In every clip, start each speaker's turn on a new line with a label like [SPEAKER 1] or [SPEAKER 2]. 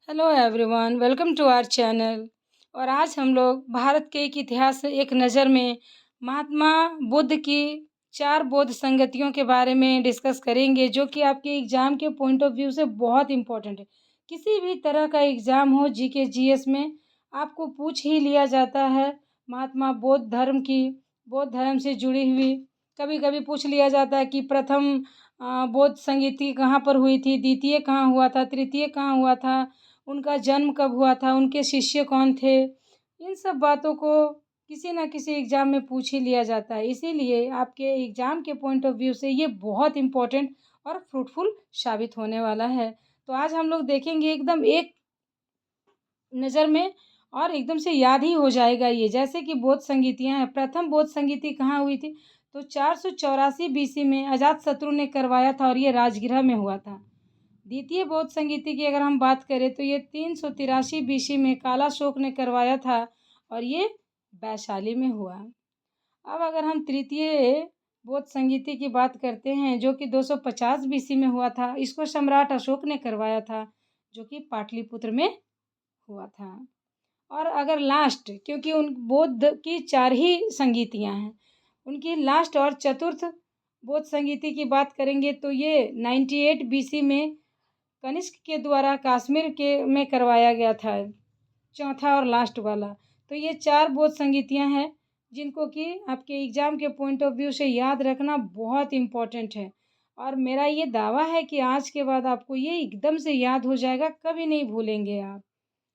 [SPEAKER 1] Hello everyone, welcome to our channel. और आज हम लोग भारत के एक इतिहास से एक नज़र में महात्मा बुद्ध की 4 बौद्ध संगतियों के बारे में डिस्कस करेंगे, जो कि आपके एग्ज़ाम के पॉइंट ऑफ व्यू से बहुत इम्पोर्टेंट है। किसी भी तरह का एग्ज़ाम हो, जीके जीएस में आपको पूछ ही लिया जाता है महात्मा बौद्ध धर्म से जुड़ी हुई। कभी कभी पूछ लिया जाता है कि प्रथम बौद्ध संगीति कहाँ पर हुई थी, द्वितीय कहाँ हुआ था, तृतीय कहाँ हुआ था, उनका जन्म कब हुआ था, उनके शिष्य कौन थे। इन सब बातों को किसी न किसी एग्ज़ाम में पूछ ही लिया जाता है। इसीलिए आपके एग्ज़ाम के पॉइंट ऑफ व्यू से ये बहुत इम्पोर्टेंट और फ्रूटफुल साबित होने वाला है। तो आज हम लोग देखेंगे एकदम एक नज़र में, और एकदम से याद ही हो जाएगा ये। जैसे कि बौद्ध संगीतियाँ हैं, प्रथम बौद्ध संगीति कहाँ हुई थी, तो 484 बीसी में अजातशत्रु ने करवाया था और ये राजगृह में हुआ था। द्वितीय बौद्ध संगीति की अगर हम बात करें तो ये 383 बीसी में कालाशोक ने करवाया था और ये वैशाली में हुआ। अब अगर हम तृतीय बौद्ध संगीति की बात करते हैं, जो कि 250 बीसी में हुआ था, इसको सम्राट अशोक ने करवाया था, जो कि पाटलिपुत्र में हुआ था। और अगर लास्ट, क्योंकि उन बौद्ध की 4 ही संगीतियाँ हैं, उनकी लास्ट और चतुर्थ बौद्ध संगीति की बात करेंगे तो ये 98 बीसी में कनिष्क के द्वारा कश्मीर के में करवाया गया था, चौथा और लास्ट वाला। तो ये 4 बौद्ध संगीतियाँ हैं जिनको कि आपके एग्ज़ाम के पॉइंट ऑफ व्यू से याद रखना बहुत इम्पोर्टेंट है। और मेरा ये दावा है कि आज के बाद आपको ये एकदम से याद हो जाएगा, कभी नहीं भूलेंगे आप।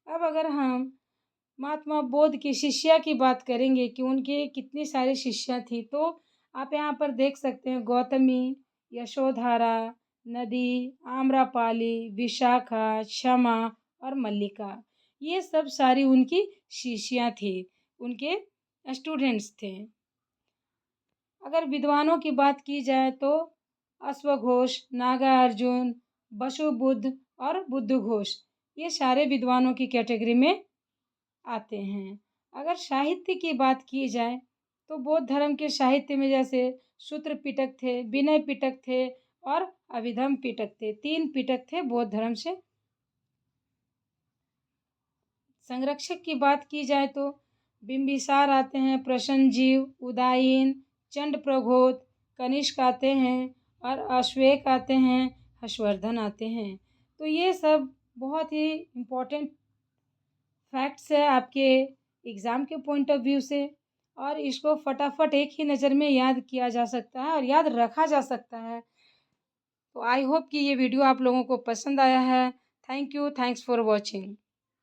[SPEAKER 1] अब अगर हम महात्मा बुद्ध की शिष्या की बात करेंगे कि उनके कितनी सारी शिष्या थी, तो आप यहाँ पर देख सकते हैं गौतमी, यशोधरा, नदी, आम्रपाली, विशाखा, क्षमा और मल्लिका। ये सब सारी उनकी शिष्या थी, उनके स्टूडेंट्स थे। अगर विद्वानों की बात की जाए तो अश्वघोष, नागार्जुन, वसुबुद्ध और बुद्धघोष, ये सारे विद्वानों की कैटेगरी में आते हैं। अगर साहित्य की बात की जाए तो बौद्ध धर्म के साहित्य में जैसे सूत्र पिटक थे, विनय पिटक थे और अभिधम पिटक थे। 3 पिटक थे बौद्ध धर्म से। संरक्षक की बात की जाए तो बिंबिसार आते हैं, प्रसन्नजीव, उदायीन, चंड प्रघोत, कनिष्क आते हैं और अश्वेक आते हैं, हर्षवर्धन आते हैं। तो ये सब बहुत ही इम्पोर्टेंट फैक्ट्स है आपके एग्ज़ाम के पॉइंट ऑफ व्यू से, और इसको फटाफट एक ही नज़र में याद किया जा सकता है और याद रखा जा सकता है। तो आई होप कि ये वीडियो आप लोगों को पसंद आया है। Thank you, thanks for watching.